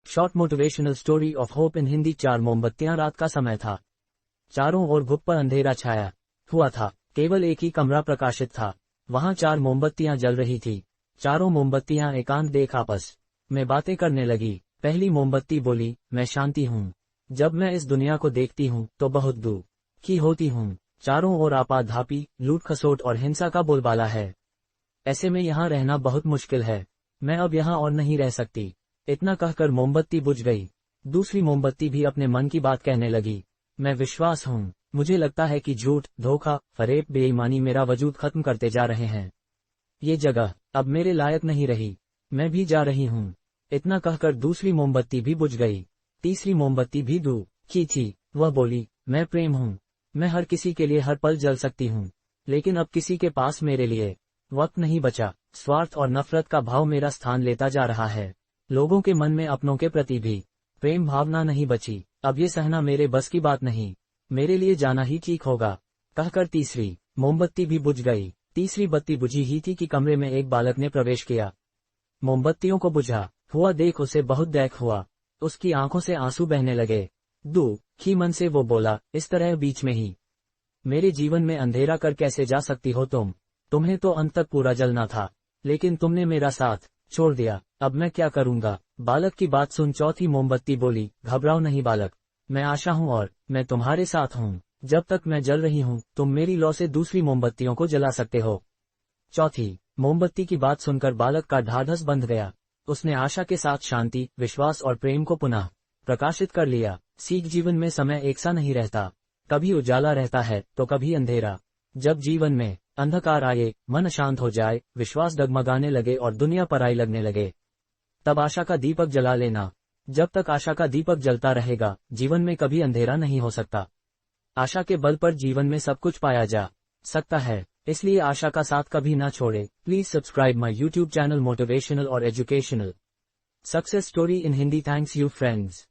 Short motivational story of hope इन हिंदी। 4 मोमबत्तियां। रात का समय था। चारों ओर घुप पर अंधेरा छाया हुआ था। केवल एक ही कमरा प्रकाशित था। वहां 4 मोमबत्तियां जल रही थी। चारों मोमबत्तियां एकांत देख आपस में बातें करने लगी। पहली मोमबत्ती बोली, मैं शांति हूँ। जब मैं इस दुनिया को देखती हूँ तो बहुत दुखी होती हूँ। चारों ओर आपाधापी, लूट खसोट और हिंसा का बोलबाला है। ऐसे में यहाँ रहना बहुत मुश्किल है। मैं अब यहाँ और नहीं रह सकती। इतना कहकर मोमबत्ती बुझ गई। दूसरी मोमबत्ती भी अपने मन की बात कहने लगी। मैं विश्वास हूँ। मुझे लगता है कि झूठ, धोखा, फरेब, बेईमानी मेरा वजूद खत्म करते जा रहे हैं। ये जगह अब मेरे लायक नहीं रही। मैं भी जा रही हूँ। इतना कहकर दूसरी मोमबत्ती भी बुझ गई। तीसरी मोमबत्ती भी दुखी थी। वह बोली, मैं प्रेम हूँ। मैं हर किसी के लिए हर पल जल सकती हूँ, लेकिन अब किसी के पास मेरे लिए वक्त नहीं बचा। स्वार्थ और नफरत का भाव मेरा स्थान लेता जा रहा है। लोगों के मन में अपनों के प्रति भी प्रेम भावना नहीं बची। अब ये सहना मेरे बस की बात नहीं। मेरे लिए जाना ही ठीक होगा। कहकर तीसरी मोमबत्ती भी बुझ गई। तीसरी बत्ती बुझी ही थी कि कमरे में एक बालक ने प्रवेश किया। मोमबत्तियों को बुझा हुआ देख उसे बहुत दैख हुआ। उसकी आंखों से आंसू बहने लगे। दुखी मन से वो बोला, इस तरह बीच में ही मेरे जीवन में अंधेरा कर कैसे जा सकती हो तुम? तुम्हें तो अंत तक पूरा जलना था, लेकिन तुमने मेरा साथ छोड़ दिया। अब मैं क्या करूंगा? बालक की बात सुन चौथी मोमबत्ती बोली, घबराओ नहीं बालक, मैं आशा हूँ और मैं तुम्हारे साथ हूँ। जब तक मैं जल रही हूँ तुम मेरी लौ से दूसरी मोमबत्तियों को जला सकते हो। चौथी मोमबत्ती की बात सुनकर बालक का ढाढ़स बंध गया। उसने आशा के साथ शांति, विश्वास और प्रेम को पुनः प्रकाशित कर लिया। सीख, जीवन में समय एक सा नहीं रहता। कभी उजाला रहता है तो कभी अंधेरा। जब जीवन में अंधकार आए, मन अशांत हो जाए, विश्वास डगमगाने लगे और दुनिया पराई लगने लगे, तब आशा का दीपक जला लेना। जब तक आशा का दीपक जलता रहेगा, जीवन में कभी अंधेरा नहीं हो सकता। आशा के बल पर जीवन में सब कुछ पाया जा सकता है, इसलिए आशा का साथ कभी ना छोड़े। Please subscribe my YouTube channel motivational और educational success story in Hindi. Thanks you friends.